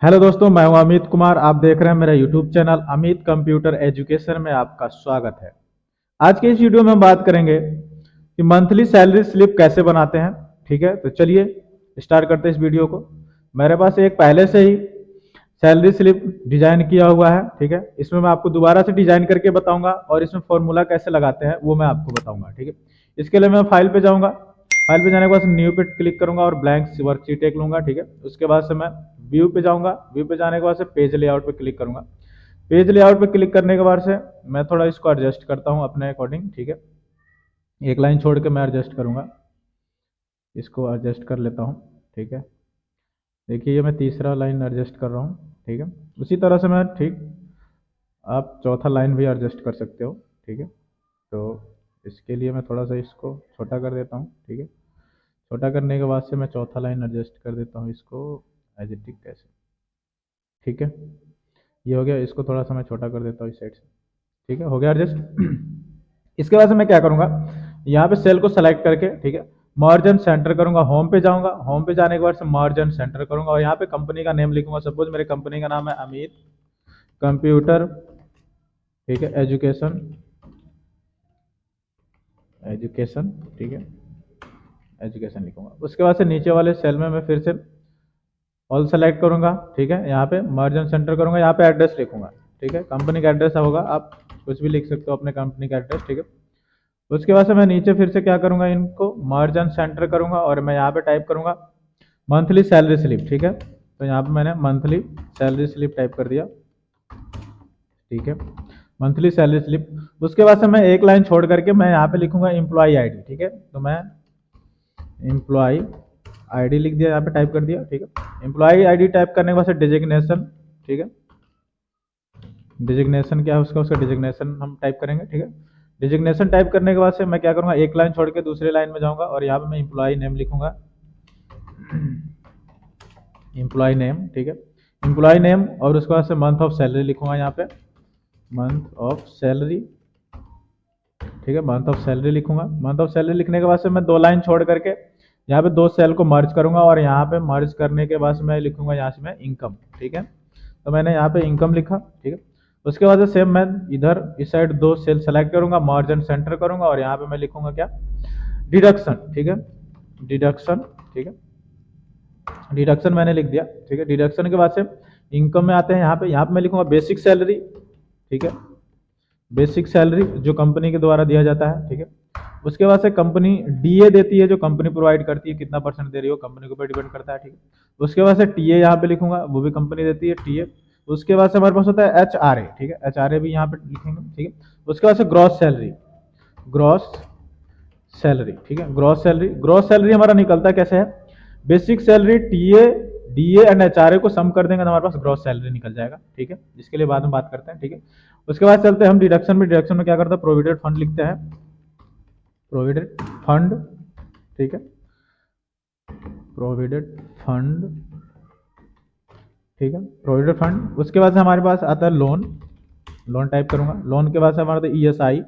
Hello दोस्तों, मैं हूं अमित कुमार। आप देख रहे हैं मेरा YouTube channel Amit computer education में आपका स्वागत है। आज के इस वीडियो में हम बात करेंगे कि मंथली सैलरी स्लिप कैसे बनाते हैं। ठीक है, तो चलिए स्टार्ट करते हैं इस वीडियो को। मेरे पास एक पहले से ही सैलरी स्लिप डिजाइन किया हुआ है। ठीक है, इसमें मैं आपको दोबारा से डिजाइन करके बताऊंगा और इसमें फॉर्मूला कैसे लगाते हैं वो मैं आपको बताऊंगा। ठीक है, इसके लिए मैं फाइल पे जाऊंगा। फाइल पे जाने के बाद न्यू पे क्लिक करूंगा और ब्लैंक वर्कशीट एक लूंगा। ठीक है, उसके बाद से मैं व्यू पे जाऊंगा। व्यू पे जाने के बाद से पेज लेआउट पे क्लिक करूंगा। पेज लेआउट पे क्लिक करने के बाद से मैं थोड़ा इसको एडजस्ट करता हूँ अपने अकॉर्डिंग। ठीक है, एक लाइन छोड़ के मैं एडजस्ट करूंगा, इसको एडजस्ट कर लेता हूँ। ठीक है, देखिए ये मैं तीसरा लाइन एडजस्ट कर रहा हूँ। ठीक है, उसी तरह से मैं ठीक आप चौथा लाइन भी एडजस्ट कर सकते हो। ठीक है, तो इसके लिए मैं थोड़ा सा इसको छोटा कर देता हूँ। ठीक है, छोटा करने के बाद से मैं चौथा लाइन एडजस्ट कर देता हूँ इसको एज इट इज ऐसे। ठीक है, ये हो गया। इसको थोड़ा सा मैं छोटा कर देता हूँ इस साइड से। ठीक है, हो गया एडजस्ट। इसके बाद से मैं क्या करूँगा, यहाँ पे सेल को सेलेक्ट करके, ठीक है, मार्जिन सेंटर करूंगा। होम पे जाऊंगा। होम पे जाने के बाद से मार्जिन सेंटर करूंगा और यहाँ पे कंपनी का नेम लिखूंगा। सपोज मेरे कंपनी का नाम है अमित कंप्यूटर, ठीक है, एजुकेशन। एजुकेशन, ठीक है, एजुकेशन लिखूंगा। उसके बाद से नीचे वाले सेल में मैं फिर से ऑल सेलेक्ट करूंगा। ठीक है, यहाँ पे मार्जिन सेंटर करूंगा। यहाँ पे एड्रेस लिखूंगा। ठीक है, कंपनी का एड्रेस होगा, आप कुछ भी लिख सकते हो अपने कंपनी का एड्रेस। ठीक है, उसके बाद से मैं नीचे फिर से क्या करूंगा, इनको मार्जिन सेंटर करूंगा और मैं यहाँ पे टाइप करूंगा मंथली सैलरी स्लिप। ठीक है, तो यहाँ पे मैंने मंथली सैलरी स्लिप टाइप कर दिया। ठीक है, मंथली सैलरी स्लिप। उसके बाद से मैं एक लाइन छोड़ करके मैं यहाँ पे लिखूंगा एम्प्लॉय आईडी। ठीक है, तो मैं एम्प्लॉय आईडी लिख दिया, यहाँ पे टाइप कर दिया। ठीक है, एम्प्लॉय आईडी टाइप करने के बाद से डिजिग्नेशन। ठीक है, डिजिग्नेशन क्या है उसका, उसका डिजिग्नेशन हम टाइप करेंगे। ठीक है, डिजिग्नेशन टाइप करने के बाद से मैं क्या करूँगा, एक लाइन छोड़ के दूसरे लाइन में जाऊँगा और यहाँ पे मैं एम्प्लॉय नेम लिखूंगा। एम्प्लॉय नेम, ठीक है, एम्प्लॉय नेम और उसके बाद से मंथ ऑफ सैलरी लिखूंगा यहाँ पे, मंथ ऑफ सैलरी। ठीक है, मंथ ऑफ सैलरी लिखूंगा। मंथ ऑफ सैलरी लिखने के बाद से मैं दो लाइन छोड़ करके यहाँ पे दो सेल को मर्ज करूंगा और यहाँ पे मर्ज करने के बाद से मैं लिखूंगा यहाँ से मैं इनकम। ठीक है, तो मैंने यहाँ पे इनकम लिखा। ठीक है, उसके बाद से सेम मैं इधर इस साइड दो सेल सेलेक्ट करूंगा, मार्जिन सेंटर करूंगा और यहाँ पे मैं लिखूंगा क्या, डिडक्शन। ठीक है, डिडक्शन। ठीक है, डिडक्शन मैंने लिख दिया। ठीक है, डिडक्शन के बाद से इनकम में आते हैं। यहाँ पे मैं लिखूंगा बेसिक सैलरी। ठीक है, बेसिक सैलरी जो कंपनी के द्वारा दिया जाता है। ठीक है, उसके बाद से कंपनी डीए देती है, जो कंपनी प्रोवाइड करती है, कितना परसेंट दे रही हो कंपनी के ऊपर डिपेंड करता है। ठीक है, उसके बाद से टीए यहाँ पे लिखूंगा, वो भी कंपनी देती है, टीए। उसके बाद से हमारे पास होता है एच आर ए। ठीक है, एच आर ए भी यहाँ पे लिखेंगे। ठीक है, उसके बाद से ग्रॉस सैलरी, ग्रॉस सैलरी। ठीक है, ग्रॉस सैलरी, ग्रॉस सैलरी हमारा निकलता कैसे है, basic salary TA DA and HRA को सम कर देंगे तो हमारे पास ग्रॉस सैलरी निकल जाएगा। ठीक है, जिसके लिए बाद में बात करते हैं। ठीक है, उसके बाद चलते हैं हम डिडक्शन में। डिडक्शन में क्या करते हैं, प्रोविडेंट फंड लिखते हैं, प्रोविडेंट फंड। ठीक है, प्रोविडेंट फंड। ठीक है, प्रोविडेंट फंड। उसके बाद से हमारे पास आता है लोन, लोन टाइप करूंगा। लोन के बाद से हमारा ईएसआई,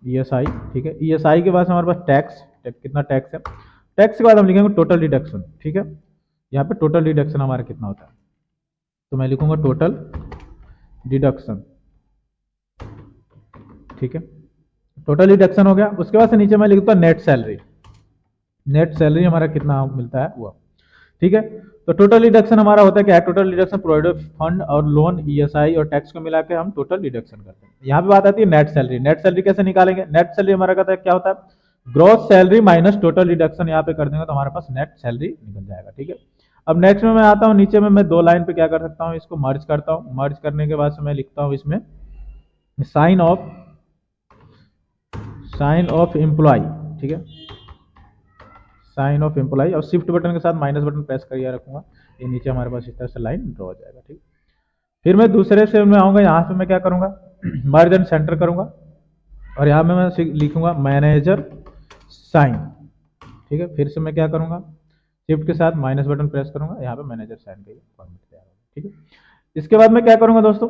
ईएसआई। ठीक है, ईएसआई के बाद से हमारे पास टैक्स, कितना टैक्स है। टैक्स के बाद हम लिखेंगे टोटल डिडक्शन। ठीक है, यहाँ पे टोटल डिडक्शन हमारा कितना होता है, तो मैं लिखूंगा टोटल डिडक्शन। ठीक है, टोटल डिडक्शन हो गया। उसके बाद से नीचे मैं लिखता हूँ नेट सैलरी, नेट सैलरी हमारा कितना मिलता है वो। ठीक है, तो टोटल डिडक्शन हमारा होता है क्या है, टोटल डिडक्शन प्रोविडेंट फंड और लोन ईएसआई और टैक्स को मिला के हम टोटल डिडक्शन करते हैं। यहाँ पे बात आती है नेट सैलरी। नेट सैलरी कैसे निकालेंगे, नेट सैलरी हमारा कहता है क्या होता है, gross salary minus total deduction यहाँ पे कर देंगे तो हमारे पास नेट सैलरी निकल जाएगा। ठीक है, अब नेक्स्ट में मैं आता हूँ, नीचे में मैं दो लाइन पे क्या कर सकता हूँ, इसको मर्ज करता हूँ। मर्ज करने के बाद से मैं लिखता हूँ इसमें sign off, sign off employee. ठीक है, साइन ऑफ एम्प्लॉय और शिफ्ट बटन के साथ माइनस बटन प्रेस करिए रखूंगा, ये नीचे हमारे पास इस तरह से लाइन ड्रॉ हो जाएगा। ठीक, फिर मैं दूसरे से में आऊंगा, यहाँ पे मैं क्या करूंगा, मर्ज एंड सेंटर करूंगा और यहाँ पे मैं लिखूंगा मैनेजर साइन। ठीक है, फिर से मैं क्या करूंगा, शिफ्ट के साथ माइनस बटन प्रेस करूंगा, यहाँ पे मैनेजर साइन का फॉर्मेट तैयार होगा। ठीक है, इसके बाद मैं क्या करूंगा दोस्तों,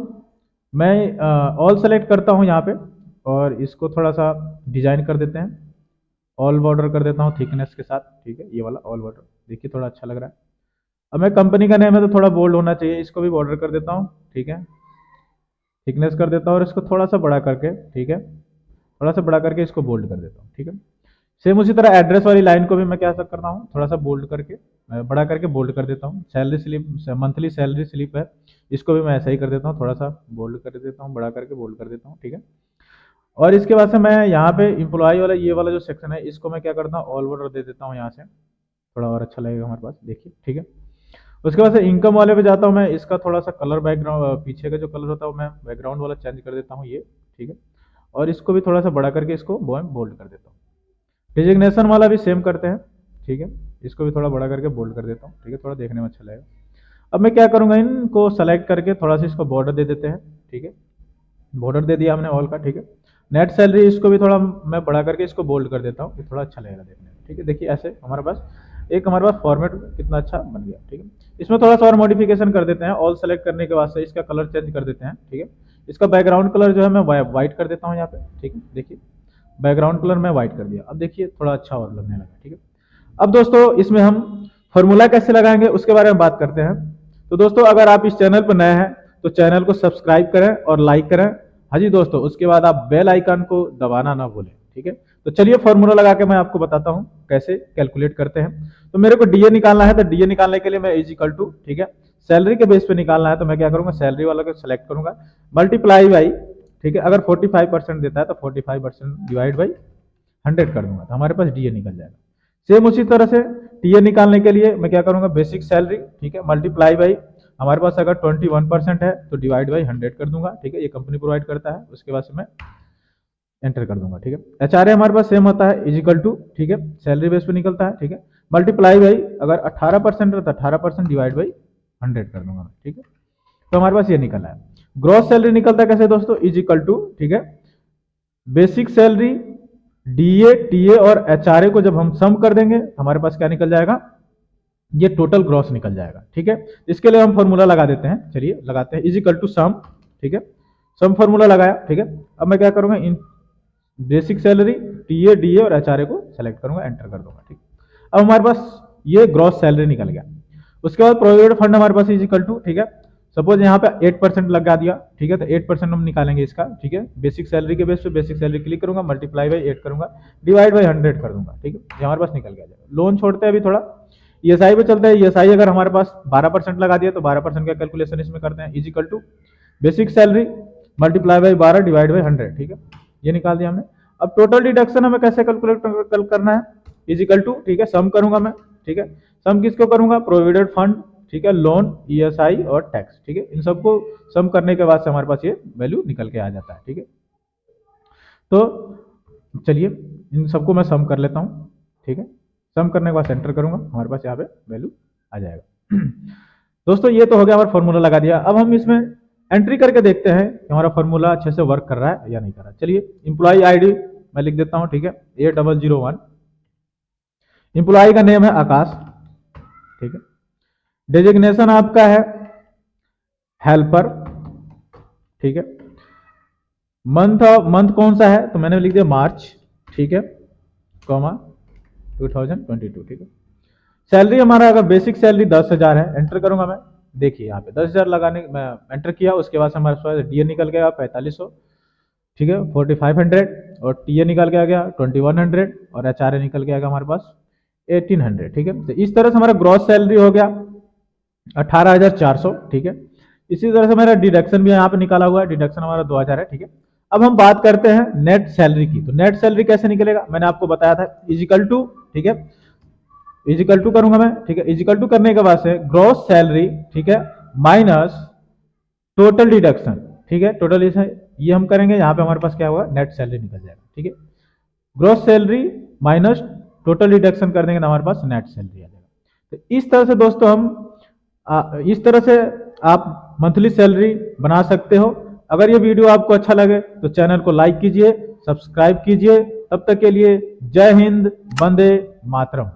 मैं ऑल सेलेक्ट करता हूँ यहाँ पे और इसको थोड़ा सा डिजाइन कर देते हैं, ऑल बॉर्डर कर देता हूँ थिकनेस के साथ। ठीक है, ये वाला ऑल बॉर्डर देखिए थोड़ा अच्छा लग रहा है। अब मैं कंपनी का नेम है तो थोड़ा बोल्ड होना चाहिए, इसको भी बॉर्डर कर देता हूँ, ठीक है, थिकनेस कर देता हूँ और इसको थोड़ा सा बड़ा करके, ठीक है, थोड़ा सा बड़ा करके इसको बोल्ड कर देता हूँ, ठीक है। सेम उसी तरह एड्रेस वाली लाइन को भी मैं क्या करता हूँ, थोड़ा सा बोल्ड करके बड़ा करके बोल्ड कर देता हूँ। Salary slip, monthly salary slip है, इसको भी मैं ऐसा ही कर देता हूँ, थोड़ा सा बोल्ड कर देता हूँ, बड़ा करके बोल्ड कर देता हूँ, ठीक है। और इसके बाद से मैं यहाँ पे इम्प्लॉय वाला ये वाला जो सेक्शन है इसको मैं क्या करता हूँ, ऑल बॉर्डर दे देता हूँ यहाँ से, थोड़ा और अच्छा लगेगा हमारे पास, देखिए, ठीक है। उसके बाद से इनकम वाले पे जाता हूँ मैं, इसका थोड़ा सा कलर बैकग्राउंड, पीछे का जो कलर होता है मैं बैकग्राउंड वाला चेंज कर देता हूँ ये, ठीक है। और इसको भी थोड़ा सा बड़ा करके इसको बोल्ड कर देता हूँ। डिजिग्नेशन वाला भी सेम करते हैं, ठीक है, इसको भी थोड़ा बड़ा करके बोल्ड कर देता हूँ, ठीक है, थोड़ा देखने में अच्छा लगेगा। अब मैं क्या करूँगा, इनको सेलेक्ट करके थोड़ा सा इसको बॉर्डर दे देते हैं, ठीक है, बॉर्डर दे दिया हमने ऑल का, ठीक है। नेट सैलरी इसको भी थोड़ा मैं बड़ा करके इसको बोल्ड कर देता हूँ, ये थोड़ा अच्छा लगेगा देखने में, ठीक है। देखिए ऐसे हमारे पास फॉर्मेट कितना अच्छा बन गया, ठीक है। इसमें थोड़ा सा और मॉडिफिकेशन कर देते हैं, ऑल सेलेक्ट करने के बाद से इसका कलर चेंज कर देते हैं, ठीक है। इसका बैकग्राउंड कलर जो है मैं व्हाइट कर देता हूँ यहाँ पे, ठीक है, देखिए बैकग्राउंड कलर मैं व्हाइट कर दिया, अब देखिए थोड़ा अच्छा और लगने लगा, ठीक है। अब दोस्तों इसमें हम फॉर्मूला कैसे लगाएंगे उसके बारे में बात करते हैं। तो दोस्तों अगर आप इस चैनल पर नए हैं तो चैनल को सब्सक्राइब करें और लाइक करें, हाँ जी दोस्तों, उसके बाद आप बेल आइकन को दबाना ना भूलें, ठीक है। तो चलिए फॉर्मूला लगा के मैं आपको बताता हूं कैसे कैलकुलेट करते हैं। तो मेरे को डीए निकालना है, तो डीए निकालने के लिए मैं इज इक्वल टू, ठीक है, सैलरी के बेस पे निकालना है तो मैं क्या करूंगा, सैलरी वाला को सेलेक्ट करूंगा, मल्टीप्लाई बाई, ठीक है, अगर 45% देता है तो 45% डिवाइड बाई 100 कर दूंगा, तो हमारे पास डीए निकल जाएगा। सेम उसी तरह से टीए निकालने के लिए मैं क्या करूंगा, बेसिक सैलरी, ठीक है, मल्टीप्लाई बाई, हमारे पास अगर 21% है तो डिवाइड बाई 100 कर दूंगा, ठीक है, ये कंपनी प्रोवाइड करता है, उसके बाद से मैं एंटर कर दूंगा, ठीक है। एचआरए हमारे पास सेम होता है, इजिकल टू, ठीक है, सैलरी बेस पे निकलता है, ठीक है, मल्टीप्लाई बाई, अगर 18% है तो 18% डिवाइड बाई 100 कर दूंगा, ठीक है। तो हमारे पास ये निकला है। ग्रॉस सैलरी निकलता है कैसे दोस्तों, इजिकल टू, ठीक है, बेसिक सैलरी, डीए, टीए और एचआरए को जब हम सम कर देंगे हमारे पास क्या निकल जाएगा, ये टोटल ग्रॉस निकल जाएगा, ठीक है। इसके लिए हम फॉर्मूला लगा देते हैं, चलिए लगाते हैं, इजिकल टू सम, ठीक है, सम फॉर्मूला लगाया, ठीक है। अब मैं क्या करूंगा, इन बेसिक सैलरी, टीए, डीए और एचआरए को सेलेक्ट करूंगा, एंटर कर दूंगा, ठीक। अब हमारे पास ये ग्रॉस सैलरी निकल गया। उसके बाद प्रोविडेंट फंड हमारे पास इजिकल टू, ठीक है, सपोज यहाँ पे 8% लगा दिया, ठीक है, तो 8% हम निकालेंगे इसका, ठीक है, बेसिक सैलरी के बेस पे बेसिक सैलरी क्लिक करूंगा, मल्टीप्लाई बाई 8 करूंगा, डिवाइड बाई 100 कर दूंगा, ठीक है, ये हमारे पास निकल गया। लोन छोड़ते हैं अभी थोड़ा, ईएसआई पे चलते हैं। ईएसआई अगर हमारे पास 12% लगा दिया तो 12% का कैलकुलेशन इसमें करते हैं, equal to basic salary multiply by 12 divide by 100, ठीक है, ये निकाल दिया हमने। अब टोटल डिडक्शन हमें कैसे कैलकुलेट करना है, इजिकल टू, ठीक है, सम करूंगा मैं, ठीक है, सम किसको करूंगा, प्रोविडेंट फंड, ठीक है, लोन, ईएसआई और टैक्स, ठीक है, इन सबको सम करने के बाद से हमारे पास ये वैल्यू निकल के आ जाता है, ठीक है। तो चलिए इन सबको मैं सम कर लेता हूँ, ठीक है, सम करने के बाद एंटर करूंगा, हमारे पास यहाँ पे वैल्यू आ जाएगा। दोस्तों ये तो हो गया, हमारा फॉर्मूला लगा दिया। अब हम इसमें एंट्री करके देखते हैं कि हमारा फॉर्मूला अच्छे से वर्क कर रहा है या नहीं कर रहा है। चलिए इंप्लॉई आईडी मैं लिख देता हूँ, ठीक है, 8001, इंप्लॉई का नेम है आकाश, ठीक है, डेजिग्नेशन आपका है हेल्पर, ठीक है, मंथ कौन सा है तो मैंने लिख दिया मार्च, ठीक है, कॉमा 2022, ठीक है। सैलरी हमारा अगर बेसिक सैलरी 10,000 है, एंटर करूंगा मैं, देखिए यहाँ पे 10,000 लगाने मैं एंटर किया, उसके बाद हमारे पास डीए निकल गया 4500, ठीक है, 4500, और टीए निकल के आ गया 2100, और एचआरए निकल के आ गया हमारे पास 1800, ठीक है। तो इस तरह से हमारा ग्रॉस सैलरी हो गया 18,400, ठीक है। इसी तरह से मेरा डिडक्शन भी यहाँ पे निकाला हुआ है, डिडक्शन हमारा 2000 है, ठीक है। अब हम बात करते हैं नेट सैलरी की। तो नेट सैलरी कैसे निकलेगा, मैंने आपको बताया था, इजिकल टू, ठीक है, इजिकल टू करूंगा मैं, ठीक है, इजिकल टू करने के बाद से ग्रॉस सैलरी, ठीक है, माइनस टोटल डिडक्शन, ठीक है, टोटल ये हम करेंगे, यहाँ पे हमारे पास क्या होगा, नेट सैलरी निकल जाएगा, ठीक है। Gross salary minus total deduction कर देंगे तो हमारे पास नेट सैलरी आ जाएगा। तो इस तरह से दोस्तों हम इस तरह से आप मंथली सैलरी बना सकते हो। अगर ये वीडियो आपको अच्छा लगे तो चैनल को लाइक कीजिए, सब्सक्राइब कीजिए। तब तक के लिए जय हिंद, वंदे मातरम।